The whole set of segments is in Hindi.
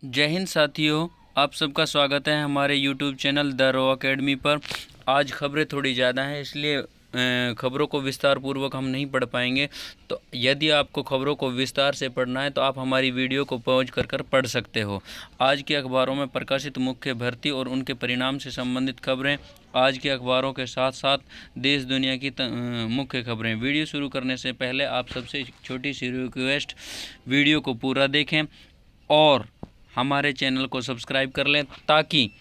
जय हिंद साथियों, आप सबका स्वागत है हमारे YouTube channel the raw academy पर। आज खबरें थोड़ी ज़्यादा हैं, इसलिए खबरों को विस्तार पूर्वक हम नहीं पढ़ पाएंगे। तो यदि आपको खबरों को विस्तार से पढ़ना है तो आप हमारी वीडियो को पॉज कर पढ़ सकते हो। आज के अखबारों में प्रकाशित मुख्य भर्ती और उनके परिणाम से संबंधित खबरें, आज के अखबारों के साथ साथ देश दुनिया की मुख्य खबरें। वीडियो शुरू करने से पहले आप सबसे छोटी सी रिक्वेस्ट, वीडियो को पूरा देखें और हमारे चैनल को सब्सक्राइब कर लें ताकि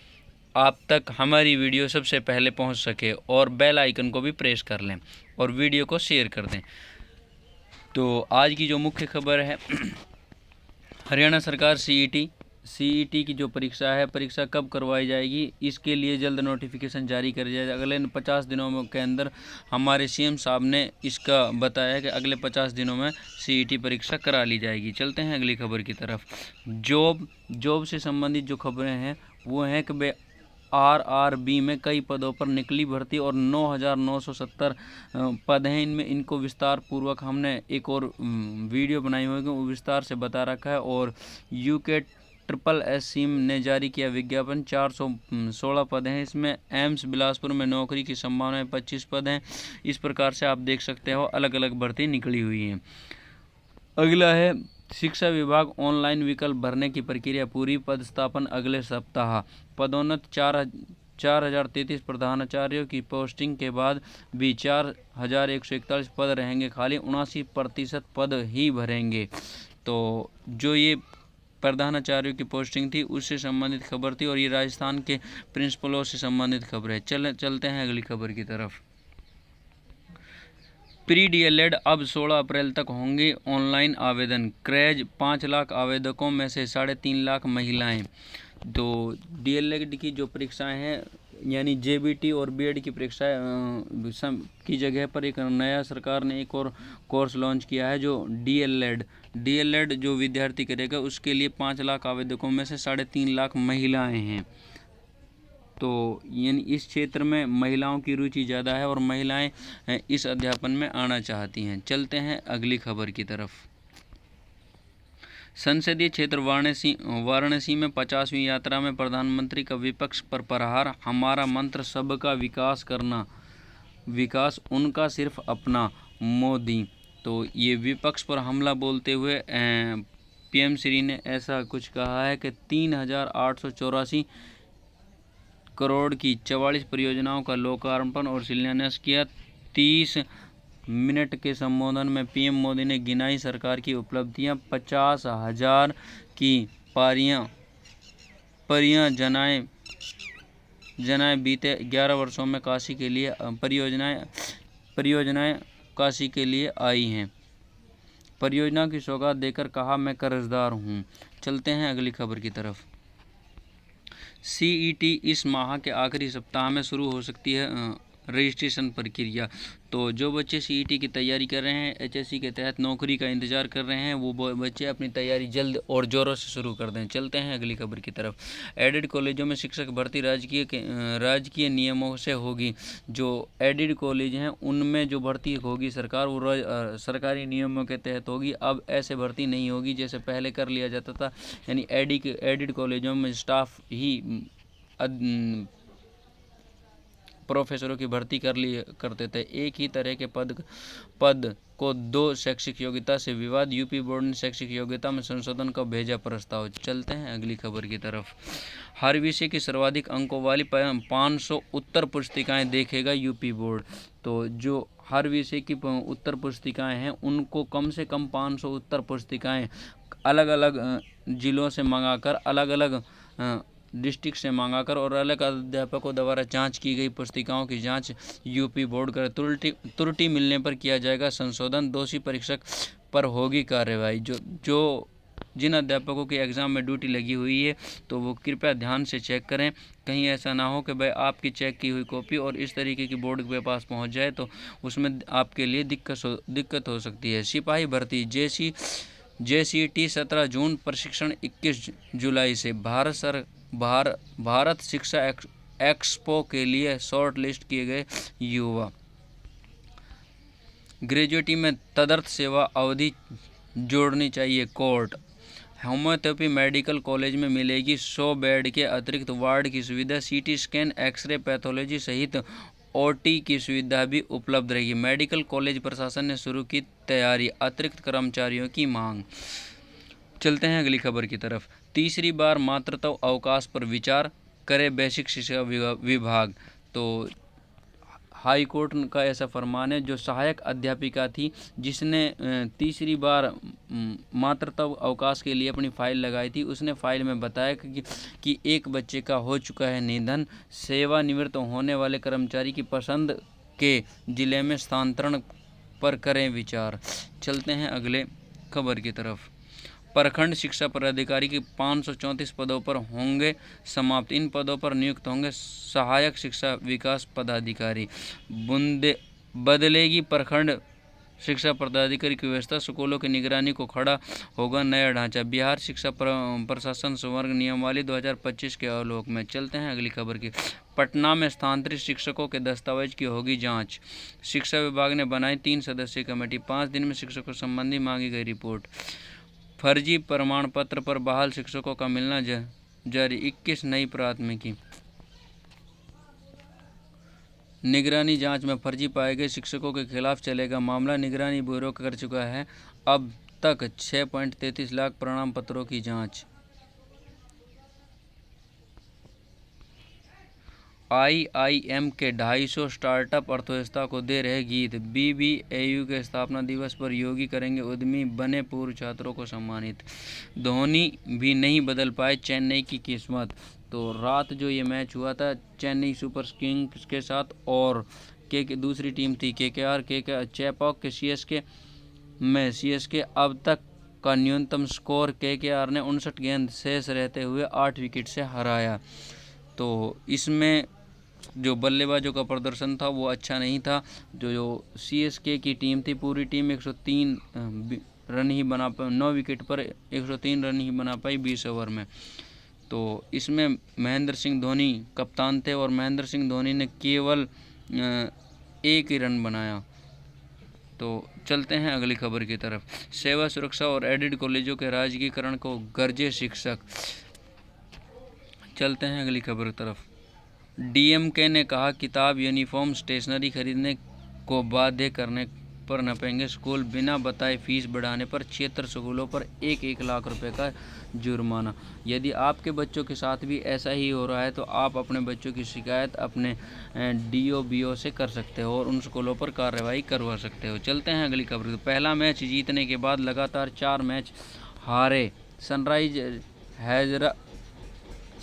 आप तक हमारी वीडियो सबसे पहले पहुंच सके, और बेल आइकन को भी प्रेस कर लें और वीडियो को शेयर कर दें। तो आज की जो मुख्य खबर है, हरियाणा सरकार सीईटी की जो परीक्षा कब करवाई जाएगी, इसके लिए जल्द नोटिफिकेशन जारी कर दिया जाएगा। अगले 50 दिनों के अंदर हमारे सीएम साहब ने इसका बताया कि अगले 50 दिनों में सीईटी परीक्षा करा ली जाएगी। चलते हैं अगली खबर की तरफ। जॉब से संबंधित जो खबरें हैं वो हैं कि आरआरबी में कई पदों पर निकली भर्ती और 9,970 पद हैं। इनको विस्तार पूर्वक हमने एक और वीडियो बनाई हुई है, वो विस्तार से बता रखा है। और यूके ट्रिपल एस सीम ने जारी किया विज्ञापन, 416 पद हैं। इसमें एम्स बिलासपुर में नौकरी की संभावना 25 पद हैं। इस प्रकार से आप देख सकते हो अलग अलग भर्ती निकली हुई हैं। अगला है, शिक्षा विभाग ऑनलाइन विकल्प भरने की प्रक्रिया पूरी, पदस्थापन अगले सप्ताह। पदोन्नत 4,033 प्रधानाचार्यों की पोस्टिंग के बाद भी 4,141 पद रहेंगे खाली, 79% पद ही भरेंगे। तो जो ये प्रधानाचार्यों की पोस्टिंग थी उससे संबंधित खबर थी, और ये राजस्थान के प्रिंसिपलों से संबंधित खबर है। चलते हैं अगली खबर की तरफ। प्री डीएलएड अब 16 अप्रैल तक होंगे ऑनलाइन आवेदन, क्रेज 5 लाख आवेदकों में से 3.5 लाख महिलाएं। तो डीएलएड की जो परीक्षाएं हैं, यानी जेबीटी और बीएड की परीक्षाएं की जगह पर एक नया सरकार ने एक और कोर्स लॉन्च किया है, जो डीएलएड जो विद्यार्थी करेगा उसके लिए 5 लाख आवेदकों में से 3.5 लाख महिलाएं हैं। तो यानी इस क्षेत्र में महिलाओं की रुचि ज़्यादा है और महिलाएं इस अध्यापन में आना चाहती हैं। चलते हैं अगली खबर की तरफ। संसदीय क्षेत्र वाराणसी में 50वीं यात्रा में प्रधानमंत्री का विपक्ष पर प्रहार, हमारा मंत्र सबका विकास करना, विकास उनका सिर्फ अपना मोदी। तो ये विपक्ष पर हमला बोलते हुए पीएम श्री ने ऐसा कुछ कहा है कि 3,884 करोड़ की 44 परियोजनाओं का लोकार्पण और शिलान्यास किया। 30 मिनट के संबोधन में पीएम मोदी ने गिनाई सरकार की उपलब्धियां, 50,000 की परियां जनाएं बीते 11 वर्षों में काशी के लिए परियोजनाएं काशी के लिए आई हैं। परियोजना की सौगात देकर कहा, मैं कर्जदार हूं। चलते हैं अगली खबर की तरफ। सीईटी इस माह के आखिरी सप्ताह में शुरू हो सकती है रजिस्ट्रेशन प्रक्रिया। तो जो बच्चे सीईटी की तैयारी कर रहे हैं, एचएससी के तहत नौकरी का इंतजार कर रहे हैं, वो बच्चे अपनी तैयारी जल्द और ज़ोरों से शुरू कर दें। चलते हैं अगली खबर की तरफ। एडेड कॉलेजों में शिक्षक भर्ती राजकीय नियमों से होगी। जो एडेड कॉलेज हैं उनमें जो भर्ती होगी सरकार, वो सरकारी नियमों के तहत होगी। अब ऐसे भर्ती नहीं होगी जैसे पहले कर लिया जाता था, यानी एडेड कॉलेजों में स्टाफ ही प्रोफेसरों की भर्ती करते थे। एक ही तरह के पद को 2 शैक्षिक योग्यता से विवाद, यूपी बोर्ड ने शैक्षिक योग्यता में संशोधन का भेजा प्रस्ताव। चलते हैं अगली खबर की तरफ। हर विषय की सर्वाधिक अंकों वाली 500 उत्तर पुस्तिकाएं देखेगा यूपी बोर्ड। तो जो हर विषय की उत्तर पुस्तिकाएं हैं उनको कम से कम 500 उत्तर पुस्तिकाएं अलग अलग जिलों से मंगाकर, अलग अलग डिस्ट्रिक्ट से मंगाकर और अलग अध्यापकों द्वारा जांच की गई पुस्तिकाओं की जांच यूपी बोर्ड कर त्रुटि मिलने पर किया जाएगा संशोधन। दोषी परीक्षक पर होगी कार्रवाई। जो जिन अध्यापकों की एग्ज़ाम में ड्यूटी लगी हुई है तो वो कृपया ध्यान से चेक करें, कहीं ऐसा ना हो कि भाई आपकी चेक की हुई कॉपी और इस तरीके की बोर्ड के पास पहुंच जाए तो उसमें आपके लिए दिक्कत हो सकती है। सिपाही भर्ती जेसीटी 17 जून, प्रशिक्षण 21 जुलाई से। भारत शिक्षा एक्सपो के लिए शॉर्ट लिस्ट किए गए युवा। ग्रेजुएटी में तदर्थ सेवा अवधि जोड़नी चाहिए कोर्ट। होम्योपैथी मेडिकल कॉलेज में मिलेगी 100 बेड के अतिरिक्त वार्ड की सुविधा। सीटी स्कैन, एक्सरे, पैथोलॉजी सहित ओटी की सुविधा भी उपलब्ध रहेगी। मेडिकल कॉलेज प्रशासन ने शुरू की तैयारी, अतिरिक्त कर्मचारियों की मांग। चलते हैं अगली खबर की तरफ। तीसरी बार मातृत्व अवकाश पर विचार करे बेसिक शिक्षा विभाग। तो हाई कोर्ट का ऐसा फरमान है। जो सहायक अध्यापिका थी जिसने तीसरी बार मातृत्व अवकाश के लिए अपनी फाइल लगाई थी, उसने फाइल में बताया कि एक बच्चे का हो चुका है निधन, सेवानिवृत्त होने वाले कर्मचारी की पसंद के जिले में स्थानांतरण पर करें विचार। चलते हैं अगले खबर की तरफ। प्रखंड शिक्षा पदाधिकारी की 534 पदों पर होंगे समाप्त। इन पदों पर नियुक्त होंगे सहायक शिक्षा विकास पदाधिकारी। बदलेगी प्रखंड शिक्षा पदाधिकारी की व्यवस्था, स्कूलों की निगरानी को खड़ा होगा नया ढांचा। बिहार शिक्षा प्रशासन संवर्ग नियमावली 2025 के आलोक में। चलते हैं अगली खबर की। पटना में स्थानांतरित शिक्षकों के दस्तावेज की होगी जांच। शिक्षा विभाग ने बनाई 3 सदस्यीय कमेटी, 5 दिन में शिक्षकों संबंधी मांगी गई रिपोर्ट। फर्जी प्रमाण पत्र पर बहाल शिक्षकों का मिलना जारी, 21 नई प्राथमिकी। निगरानी जांच में फर्जी पाए गए शिक्षकों के खिलाफ चलेगा मामला। निगरानी ब्यूरो कर चुका है अब तक 6.33 लाख प्रमाण पत्रों की जांच। IIM के 250 स्टार्टअप अर्थव्यवस्था को दे रहे गीत। BBAU के स्थापना दिवस पर योगी करेंगे उद्यमी बने पूर्व छात्रों को सम्मानित। धोनी भी नहीं बदल पाए चेन्नई की किस्मत। तो रात जो ये मैच हुआ था चेन्नई सुपर किंग्स के साथ और के दूसरी टीम थी KKR के चेपॉक के CSK में CSK अब तक का न्यूनतम स्कोर KKR ने 59 गेंद शेष रहते हुए 8 विकेट से हराया। तो इसमें जो बल्लेबाजों का प्रदर्शन था वो अच्छा नहीं था। जो CSK की टीम थी पूरी टीम 103 रन ही बना 9 विकेट पर 103 रन ही बना पाई 20 ओवर में। तो इसमें महेंद्र सिंह धोनी कप्तान थे और महेंद्र सिंह धोनी ने केवल 1 ही रन बनाया। तो चलते हैं अगली खबर की तरफ। सेवा सुरक्षा और एडिड कॉलेजों के राजकीयकरण को गरजे शिक्षक। चलते हैं अगली खबर की तरफ। DMK ने कहा किताब, यूनिफॉर्म, स्टेशनरी खरीदने को बाध्य करने पर नपेंगे स्कूल। बिना बताए फीस बढ़ाने पर 76 स्कूलों पर 1-1 लाख रुपए का जुर्माना। यदि आपके बच्चों के साथ भी ऐसा ही हो रहा है तो आप अपने बच्चों की शिकायत अपने DO/BO से कर सकते हो और उन स्कूलों पर कार्रवाई करवा सकते हो। चलते हैं अगली खबर। पहला मैच जीतने के बाद लगातार 4 मैच हारे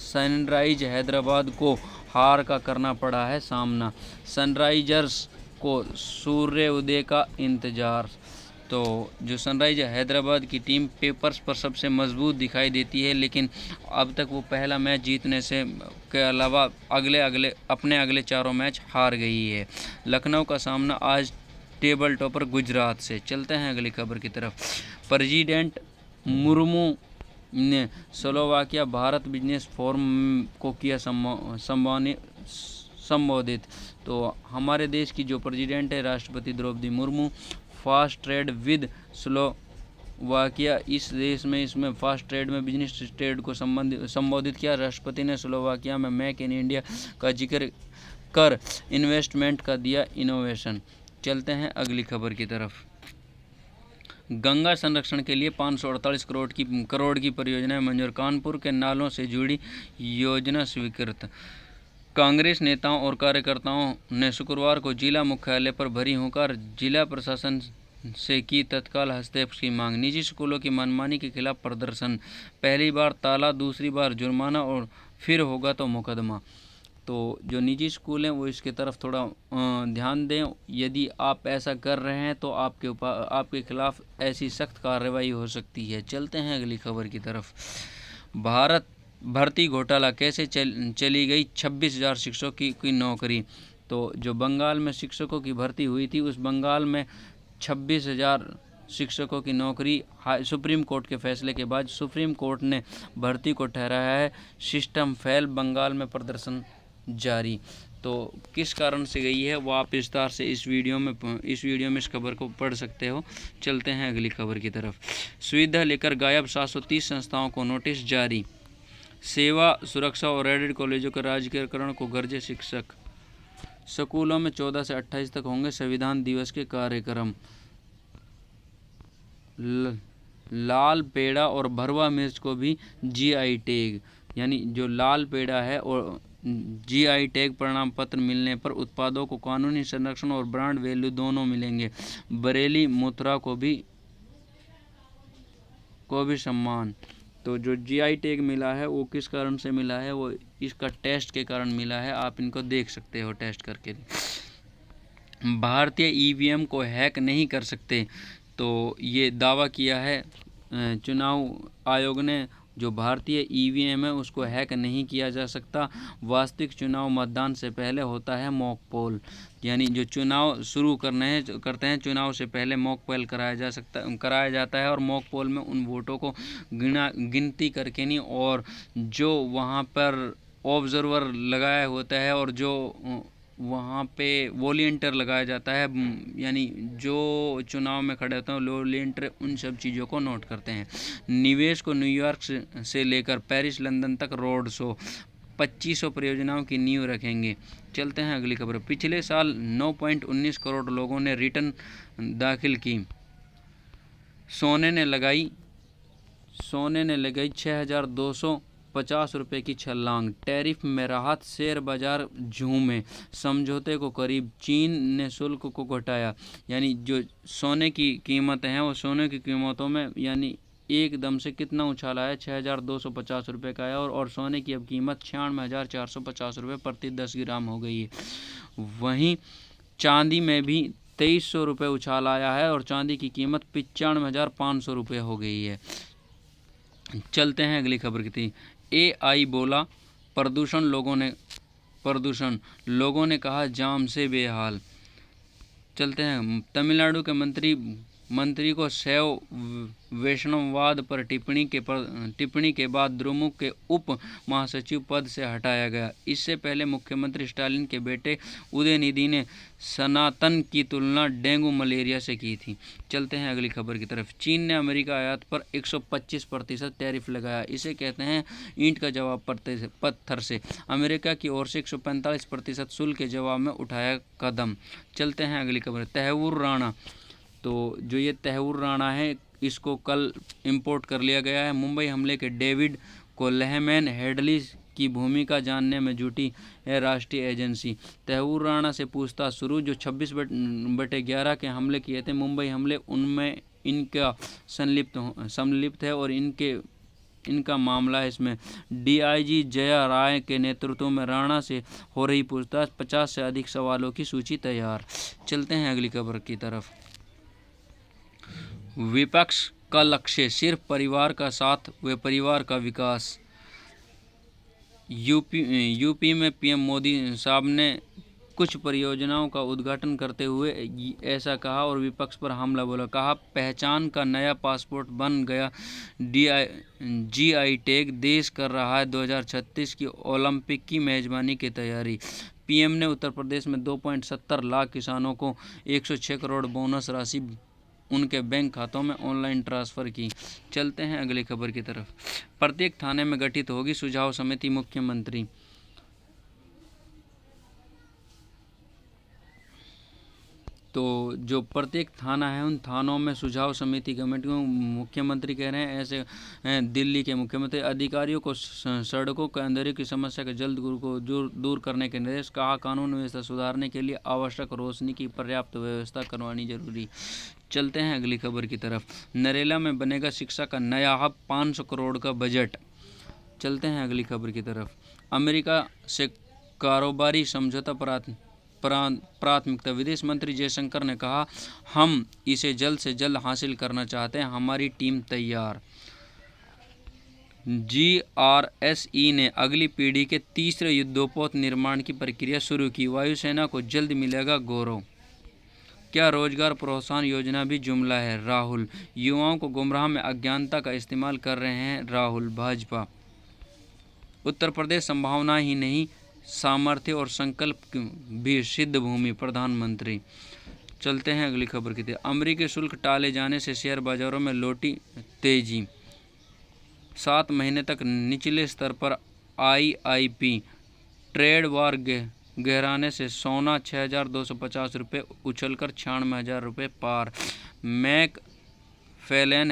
सनराइज हैदराबाद को हार का करना पड़ा है सामना। सनराइजर्स को सूर्य उदय का इंतजार। तो जो सनराइज हैदराबाद की टीम पेपर्स पर सबसे मजबूत दिखाई देती है, लेकिन अब तक वो पहला मैच जीतने से के अलावा अपने अगले 4 मैच हार गई है। लखनऊ का सामना आज टेबल टॉपर गुजरात से। चलते हैं अगली खबर की तरफ। प्रेसिडेंट मुर्मू ने स्लोवाकिया भारत बिजनेस फोरम को किया संबोधित। तो हमारे देश की जो प्रेसिडेंट है राष्ट्रपति Draupadi Murmu, fast trade with Slovakia, इस देश में इसमें फास्ट ट्रेड में बिजनेस ट्रेड को संबोधित किया। राष्ट्रपति ने स्लोवाकिया में मेक इन इंडिया का जिक्र कर इन्वेस्टमेंट का दिया इनोवेशन। चलते हैं अगली खबर की तरफ। गंगा संरक्षण के लिए 548 करोड़ की परियोजनाएं मंजूर। कानपुर के नालों से जुड़ी योजना स्वीकृत। कांग्रेस नेताओं और कार्यकर्ताओं ने शुक्रवार को जिला मुख्यालय पर भरी हुंकार जिला प्रशासन से की तत्काल हस्तक्षेप की मांग। निजी स्कूलों की मनमानी के खिलाफ प्रदर्शन। पहली बार ताला, दूसरी बार जुर्माना और फिर होगा तो मुकदमा। तो जो निजी स्कूल हैं वो इसके तरफ थोड़ा ध्यान दें। यदि आप ऐसा कर रहे हैं तो आपके खिलाफ ऐसी सख्त कार्रवाई हो सकती है। चलते हैं अगली खबर की तरफ। भारत भर्ती घोटाला, कैसे चली गई 26,000 शिक्षकों की नौकरी। तो जो बंगाल में शिक्षकों की भर्ती हुई थी उस बंगाल में 26,000 शिक्षकों की नौकरी सुप्रीम कोर्ट के फैसले के बाद सुप्रीम कोर्ट ने भर्ती को ठहराया है सिस्टम फेल। बंगाल में प्रदर्शन जारी। तो किस कारण से गई है वो आप विस्तार से इस वीडियो में इस खबर को पढ़ सकते हो। चलते हैं अगली खबर की तरफ। सुविधा लेकर गायब 730 संस्थाओं को नोटिस जारी। सेवा सुरक्षा और एडेड कॉलेजों के राजकीयकरण को गरजे शिक्षक। स्कूलों में 14 से 28 तक होंगे संविधान दिवस के कार्यक्रम। लाल पेड़ा और भरवा मिर्च को भी जीआई टैग, यानी जो लाल पेड़ा है और जीआई टैग प्रमाण पत्र मिलने पर उत्पादों को कानूनी संरक्षण और ब्रांड वैल्यू दोनों मिलेंगे। बरेली मथुरा को भी सम्मान। तो जो जीआई टैग मिला है वो किस कारण से मिला है, वो इसका टेस्ट के कारण मिला है। आप इनको देख सकते हो टेस्ट करके। भारतीय ईवीएम को हैक नहीं कर सकते, तो ये दावा किया है चुनाव आयोग ने। जो भारतीय ईवीएम है उसको हैक नहीं किया जा सकता। वास्तविक चुनाव मतदान से पहले होता है मॉक पोल, यानी जो चुनाव शुरू करते हैं चुनाव से पहले मॉक पोल कराया जाता है। और मॉक पोल में उन वोटों को गिनती करके नहीं, और जो वहाँ पर ऑब्जर्वर लगाया होता है और जो वहाँ पे वॉलंटियर लगाया जाता है, यानी जो चुनाव में खड़े होते हैं वॉलंटियर उन सब चीज़ों को नोट करते हैं। निवेश को न्यूयॉर्क से लेकर पेरिस लंदन तक रोड शो, 2500 परियोजनाओं की नींव रखेंगे। चलते हैं अगली खबर। पिछले साल 9.19 करोड़ लोगों ने रिटर्न दाखिल की। सोने ने लगाई 6,250 रुपये की छलांग। टैरिफ में राहत, शेयर बाजार झूमे। समझौते को करीब, चीन ने शुल्क को घटाया। यानी जो सोने की कीमत है वो सोने की कीमतों में यानी एकदम से कितना उछाला है, 6,250 रुपये का है। और सोने की अब कीमत 96,450 रुपये प्रति 10 ग्राम हो गई है। वहीं चांदी में भी 2300 रुपये उछाल आया है और चांदी की कीमत 95,500 रुपये हो गई है। चलते हैं अगली खबर की थी। AI बोला प्रदूषण, लोगों ने कहा जाम से बेहाल। चलते हैं। तमिलनाडु के मंत्री को शैव वैष्णववाद पर टिप्पणी के बाद द्रमुक के उप महासचिव पद से हटाया गया। इससे पहले मुख्यमंत्री स्टालिन के बेटे उदयनिधि ने सनातन की तुलना डेंगू मलेरिया से की थी। चलते हैं अगली खबर की तरफ। चीन ने अमेरिका आयात पर 125% टैरिफ लगाया। इसे कहते हैं ईंट का जवाब पत्थर से। अमेरिका की ओर से 145% शुल्क के जवाब में उठाया कदम। चलते हैं अगली खबर। तैमूर राणा, तो जो ये तैमूर राणा है इसको कल इंपोर्ट कर लिया गया है। मुंबई हमले के डेविड कोल्हमैन हेडली की भूमिका जानने में जुटी है राष्ट्रीय एजेंसी। तैमूर राणा से पूछताछ शुरू। जो 26/11 के हमले किए थे, मुंबई हमले, उनमें इनका संलिप्त है और इनका मामला है। इसमें DIG जया राय के नेतृत्व में राणा से हो रही पूछताछ। 50 से अधिक सवालों की सूची तैयार। चलते हैं अगली खबर की तरफ। विपक्ष का लक्ष्य सिर्फ परिवार का साथ व परिवार का विकास। यूपी में PM मोदी साहब ने कुछ परियोजनाओं का उद्घाटन करते हुए ऐसा कहा और विपक्ष पर हमला बोला। कहा पहचान का नया पासपोर्ट बन गया GI टैग, देश कर रहा है 2036 की ओलंपिक की मेजबानी की तैयारी। PM ने उत्तर प्रदेश में 2.70 लाख किसानों को 106 करोड़ बोनस राशि उनके बैंक खातों में ऑनलाइन ट्रांसफ़र की। चलते हैं अगली खबर की तरफ। प्रत्येक थाने में गठित होगी सुझाव समिति, मुख्यमंत्री। तो जो प्रत्येक थाना है उन थानों में सुझाव समिति कमेटी को मुख्यमंत्री कह रहे हैं। ऐसे दिल्ली के मुख्यमंत्री अधिकारियों को सड़कों के अंधेरे की समस्या के जल्द दूर करने के निर्देश। कहा कानून व्यवस्था सुधारने के लिए आवश्यक रोशनी की पर्याप्त व्यवस्था करवानी जरूरी। चलते हैं अगली खबर की तरफ। नरेला में बनेगा शिक्षा का नया हब, 500 करोड़ का बजट। चलते हैं अगली खबर की तरफ। अमेरिका से कारोबारी समझौता प्राथमिकता। विदेश मंत्री जयशंकर ने कहा हम इसे जल्द से जल्द हासिल करना चाहते हैं, हमारी टीम तैयार। GRSE ने अगली पीढ़ी के तीसरे युद्धपोत निर्माण की प्रक्रिया शुरू की। वायुसेना को जल्द मिलेगा गौरव। क्या रोजगार प्रोत्साहन योजना भी जुमला है, राहुल। युवाओं को गुमराह में अज्ञानता का इस्तेमाल कर रहे हैं, राहुल। भाजपा उत्तर प्रदेश संभावना ही नहीं सामर्थ्य और संकल्प की भी सिद्ध भूमि प्रधानमंत्री। चलते हैं अगली खबर की तरफ। अमेरिकी शुल्क टाले जाने से शेयर बाजारों में लौटी तेजी। 7 महीने तक निचले स्तर पर IIP। ट्रेड वार गहराने से सोना 6,250 रुपये उछलकर 96,000 रुपये पार। मैक फेलन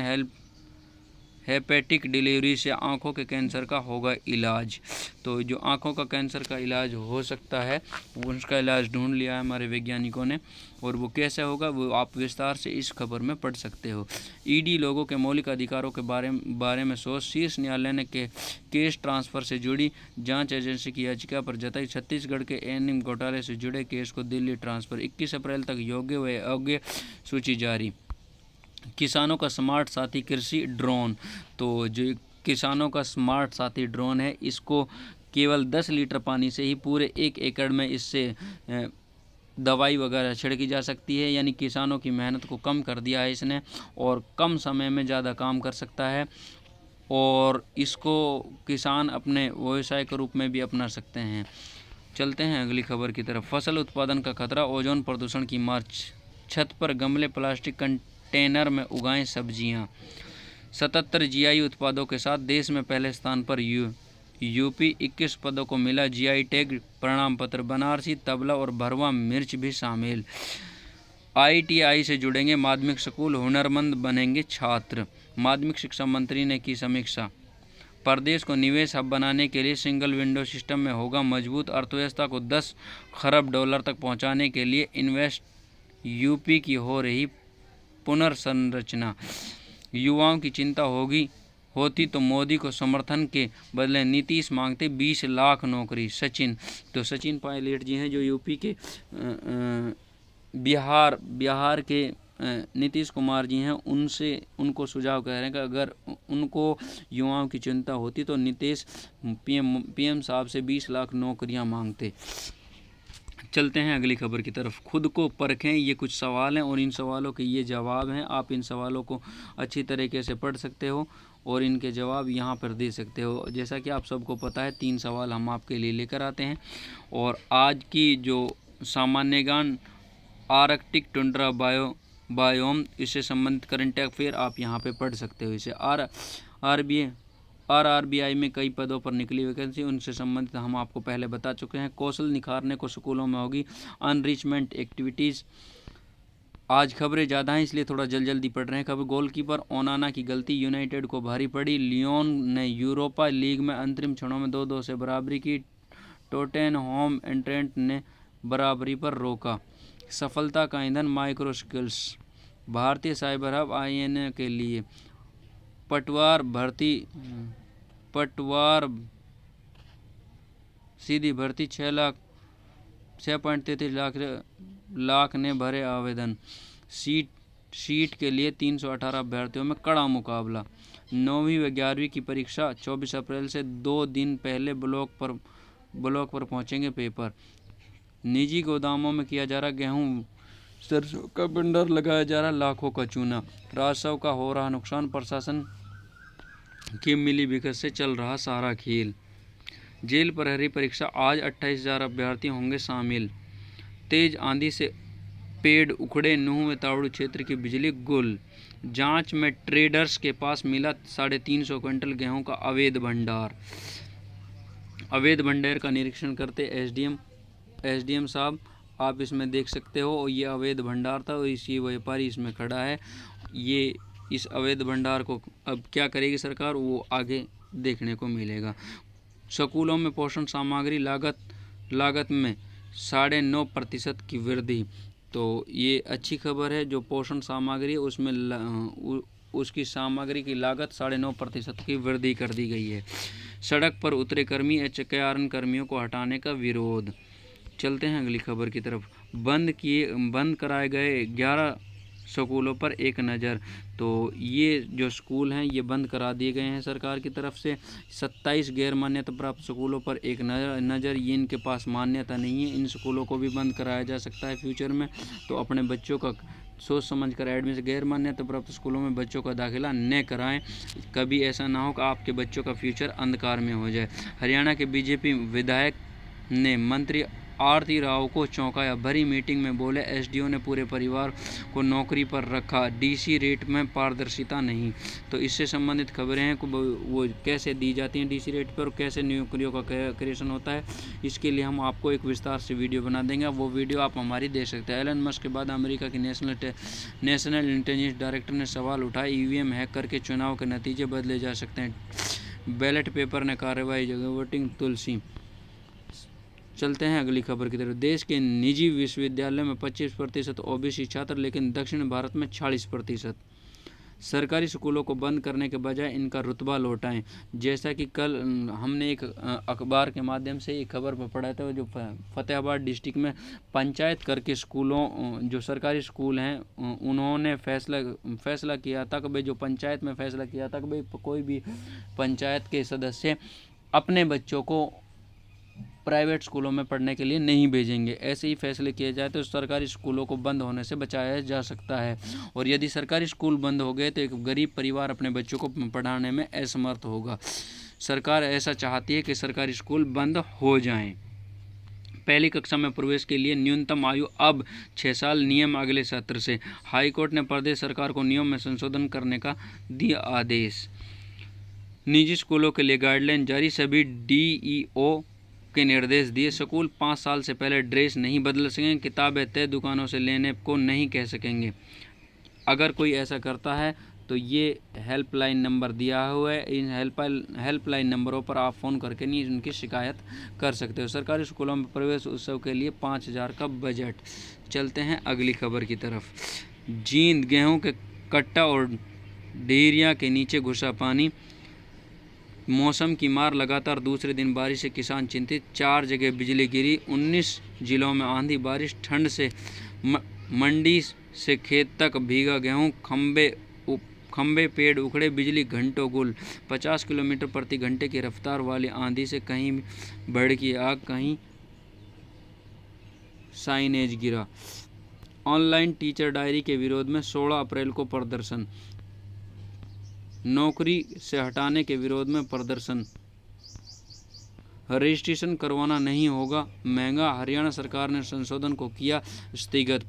हेपेटिक डिलीवरी से आंखों के कैंसर का होगा इलाज। तो जो आंखों का कैंसर का इलाज हो सकता है उसका इलाज ढूंढ लिया है हमारे वैज्ञानिकों ने, और वो कैसे होगा वो आप विस्तार से इस खबर में पढ़ सकते हो। ईडी लोगों के मौलिक अधिकारों के बारे में सोच। शीर्ष न्यायालय ने केस ट्रांसफ़र से जुड़ी जांच एजेंसी की याचिका पर जताई। छत्तीसगढ़ के एनिम घोटाले से जुड़े केस को दिल्ली ट्रांसफ़र। 21 अप्रैल तक योग्य व अयोग्य सूची जारी। किसानों का स्मार्ट साथी कृषि ड्रोन। तो जो किसानों का स्मार्ट साथी ड्रोन है, इसको केवल 10 लीटर पानी से ही पूरे 1 एकड़ में इससे दवाई वगैरह छिड़की जा सकती है। यानी किसानों की मेहनत को कम कर दिया है इसने, और कम समय में ज़्यादा काम कर सकता है, और इसको किसान अपने व्यवसाय के रूप में भी अपना सकते हैं। चलते हैं अगली खबर की तरफ। फसल उत्पादन का खतरा, ओजोन प्रदूषण की मार। छत पर गमले, प्लास्टिक कंटेनर में उगाएं सब्जियां। 77 GI उत्पादों के साथ देश में पहले स्थान पर यूपी। 21 पदों को मिला GI टैग। प्रमाण पत्र। बनारसी तबला और भरवा मिर्च भी शामिल। ITI से जुड़ेंगे माध्यमिक स्कूल, हुनरमंद बनेंगे छात्र। माध्यमिक शिक्षा मंत्री ने की समीक्षा। प्रदेश को निवेश हब बनाने के लिए सिंगल विंडो सिस्टम में होगा मजबूत। अर्थव्यवस्था को 10 खरब डॉलर तक पहुंचाने के लिए इन्वेस्ट यूपी की हो रही पुनर्संरचना। युवाओं की चिंता होती तो मोदी को समर्थन के बदले नीतीश मांगते 20 लाख नौकरी। सचिन, तो सचिन पायलट जी हैं जो यूपी के बिहार के नीतीश कुमार जी हैं, उनको सुझाव कह रहे हैं कि अगर उनको युवाओं की चिंता होती तो नीतीश पीएम साहब से 20 लाख नौकरियां मांगते। चलते हैं अगली खबर की तरफ। खुद को परखें, ये कुछ सवाल हैं और इन सवालों के ये जवाब हैं। आप इन सवालों को अच्छी तरीके से पढ़ सकते हो और इनके जवाब यहाँ पर दे सकते हो। जैसा कि आप सबको पता है 3 सवाल हम आपके लिए लेकर आते हैं, और आज की जो सामान्य ज्ञान आर्कटिक टुंड्रा बायोम, इससे संबंधित करंट अफेयर आप यहाँ पे पढ़ सकते हो। इसे RRBI में कई पदों पर निकली वैकेंसी, उनसे संबंधित हम आपको पहले बता चुके हैं। कौशल निखारने को स्कूलों में होगी अनरिचमेंट एक्टिविटीज़। आज खबरें ज़्यादा हैं इसलिए थोड़ा जल्दी पढ़ रहे हैं। खबर, गोलकीपर ओनाना की गलती यूनाइटेड को भारी पड़ी। लियोन ने यूरोपा लीग में अंतरिम क्षणों में 2-2 से बराबरी की। टोटेनहाम एंट्रेंट ने बराबरी पर रोका। सफलता का ईंधन माइक्रो स्किल्स। भारतीय साइबर हब INA के लिए। पटवार सीधी भर्ती 6.33 लाख ने भरे आवेदन। सीट के लिए 318 अभ्यर्थियों में कड़ा मुकाबला। 9वीं व 11वीं की परीक्षा 24 अप्रैल से 2 दिन पहले ब्लॉक पर पहुंचेंगे पेपर। निजी गोदामों में किया जा रहा गेहूं सरसों का भंडार, लगाया जा रहा लाखों का चूना। राजस्व का हो रहा नुकसान, प्रशासन की मिलीभगत से चल रहा सारा खेल। जेल प्रहरी परीक्षा आज 28,000 अभ्यर्थी होंगे शामिल। तेज आंधी से पेड़ उखड़े, नूह में तावड़ू क्षेत्र की बिजली गुल। जांच में ट्रेडर्स के पास मिला 350 क्विंटल गेहूं का अवैध भंडार। अवैध भंडार का निरीक्षण करते एसडीएम साहब, आप इसमें देख सकते हो, और ये अवैध भंडार था और इसी व्यापारी इसमें खड़ा है। ये इस अवैध भंडार को अब क्या करेगी सरकार, वो आगे देखने को मिलेगा। स्कूलों में पोषण सामग्री लागत में 9.5% की वृद्धि। तो ये अच्छी खबर है। जो पोषण सामग्री है उसमें उसकी सामग्री की लागत 9.5% की वृद्धि कर दी गई है। सड़क पर उतरे कर्मी, HKRN कर्मियों को हटाने का विरोध। चलते हैं अगली खबर की तरफ। बंद कराए गए 11 स्कूलों पर एक नज़र। तो ये जो स्कूल हैं ये बंद करा दिए गए हैं सरकार की तरफ से। 27 गैर मान्यता प्राप्त स्कूलों पर एक नज़र। ये इनके पास मान्यता नहीं है, इन स्कूलों को भी बंद कराया जा सकता है फ्यूचर में। तो अपने बच्चों का सोच समझ कर एडमिशन, गैर मान्यता प्राप्त स्कूलों में बच्चों का दाखिला न कराएं। कभी ऐसा ना हो कि आपके बच्चों का फ्यूचर अंधकार में हो जाए। हरियाणा के बीजेपी विधायक ने मंत्री आरती राव को चौंकाया। भरी मीटिंग में बोले एसडीओ ने पूरे परिवार को नौकरी पर रखा, डीसी रेट में पारदर्शिता नहीं। तो इससे संबंधित खबरें हैं वो कैसे दी जाती हैं डीसी रेट पर, कैसे नौकरियों का क्रिएशन होता है, इसके लिए हम आपको एक विस्तार से वीडियो बना देंगे। वो वीडियो आप हमारी देख सकते हैं। एलन मस्क के बाद अमेरिका की नेशनल इंटेलिजेंस डायरेक्टर ने सवाल उठाया, ईवीएम हैक करके चुनाव के नतीजे बदले जा सकते हैं। बैलेट पेपर ने कार्रवाई जगह वोटिंग तुलसी। चलते हैं अगली खबर की तरफ। देश के निजी विश्वविद्यालयों में 25% ओबीसी छात्र, लेकिन दक्षिण भारत में 40%। सरकारी स्कूलों को बंद करने के बजाय इनका रुतबा लौटाएं। जैसा कि कल हमने एक अखबार के माध्यम से एक खबर पर पढ़ा था, जो फतेहाबाद डिस्ट्रिक्ट में पंचायत करके स्कूलों, जो सरकारी स्कूल हैं, उन्होंने फैसला किया था कि भाई जो पंचायत में फैसला किया था कि भाई कोई भी पंचायत के सदस्य अपने बच्चों को प्राइवेट स्कूलों में पढ़ने के लिए नहीं भेजेंगे। ऐसे ही फैसले किए जाए तो सरकारी स्कूलों को बंद होने से बचाया जा सकता है। और यदि सरकारी स्कूल बंद हो गए तो एक गरीब परिवार अपने बच्चों को पढ़ाने में असमर्थ होगा। सरकार ऐसा चाहती है कि सरकारी स्कूल बंद हो जाएं। पहली कक्षा में प्रवेश के लिए न्यूनतम आयु अब 6 साल, नियम अगले सत्र से। हाईकोर्ट ने प्रदेश सरकार को नियम में संशोधन करने का दिया आदेश। निजी स्कूलों के लिए गाइडलाइन जारी, सभी डीईओ के निर्देश दिए। स्कूल 5 साल से पहले ड्रेस नहीं बदल सकेंगे। किताबें तय दुकानों से लेने को नहीं कह सकेंगे। अगर कोई ऐसा करता है तो ये हेल्पलाइन नंबर दिया हुआ है, इन हेल्पलाइन नंबरों पर आप फ़ोन करके नहीं उनकी शिकायत कर सकते हो। सरकारी स्कूलों में प्रवेश उत्सव के लिए 5,000 का बजट। चलते हैं अगली खबर की तरफ। जींद गेहूं के कट्टा और डेहरिया के नीचे घुसा पानी। मौसम की मार, लगातार दूसरे दिन बारिश से किसान चिंतित। 4 जगह बिजली गिरी, 19 जिलों में आंधी बारिश। ठंड से मंडी से खेत तक भीगा गेहूं, खंबे पेड़ उखड़े, बिजली घंटों गुल। 50 किलोमीटर प्रति घंटे की रफ्तार वाली आंधी से कहीं भड़की आग, कहीं साइनेज गिरा। ऑनलाइन टीचर डायरी के विरोध में 16 अप्रैल को प्रदर्शन। नौकरी से हटाने के विरोध में प्रदर्शन। रजिस्ट्रेशन करवाना नहीं होगा महंगा, हरियाणा सरकार ने संशोधन को किया स्थगित।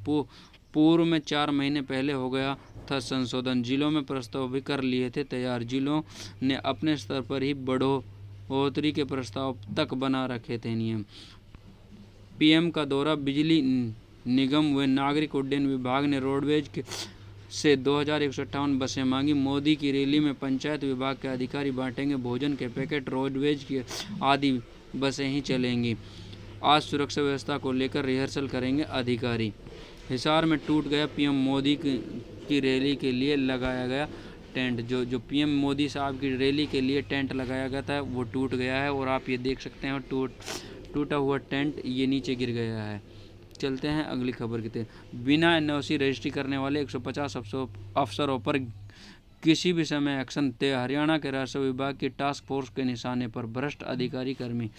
पूर्व में 4 महीने पहले हो गया था संशोधन। जिलों में प्रस्ताव भी कर लिए थे तैयार। जिलों ने अपने स्तर पर ही बढ़ोतरी के प्रस्ताव तक बना रखे थे नियम। पीएम का दौरा, बिजली निगम व नागरिक उड्डयन विभाग ने रोडवेज से 2158 बसें मांगी। मोदी की रैली में पंचायत विभाग के अधिकारी बांटेंगे भोजन के पैकेट, रोडवेज की आदि बसें ही चलेंगी। आज सुरक्षा व्यवस्था को लेकर रिहर्सल करेंगे अधिकारी। हिसार में टूट गया पीएम मोदी की रैली के लिए लगाया गया टेंट। जो पीएम मोदी साहब की रैली के लिए टेंट लगाया गया था वो टूट गया है, और आप ये देख सकते हैं टूटा हुआ टेंट ये नीचे गिर गया है। चलते हैं अगली खबर की तरफ। बिना एनओसी रजिस्ट्री करने वाले 150 अफसरों पर किसी भी समय एक्शन तय। हरियाणा के राजस्व विभाग की टास्क फोर्स के निशाने पर भ्रष्ट अधिकारी कर्मी।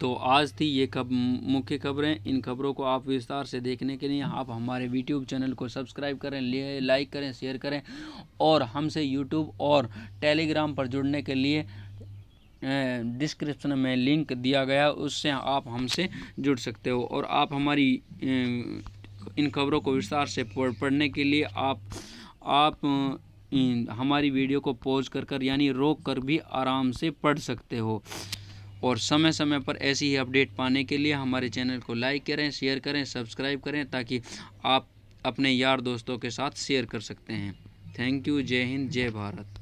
तो आज थी ये मुख्य खबरें। इन खबरों को आप विस्तार से देखने के लिए आप हमारे यूट्यूब चैनल को सब्सक्राइब करें, लाइक करें, शेयर करें, और हमसे यूट्यूब और टेलीग्राम पर जुड़ने के लिए डिस्क्रिप्शन में लिंक दिया गया, उससे आप हमसे जुड़ सकते हो। और आप हमारी इन खबरों को विस्तार से पढ़ने के लिए आप हमारी वीडियो को पॉज कर यानी रोक कर भी आराम से पढ़ सकते हो। और समय समय पर ऐसी ही अपडेट पाने के लिए हमारे चैनल को लाइक करें, शेयर करें, सब्सक्राइब करें, ताकि आप अपने यार दोस्तों के साथ शेयर कर सकते हैं। Thank you. जय हिंद, जय भारत।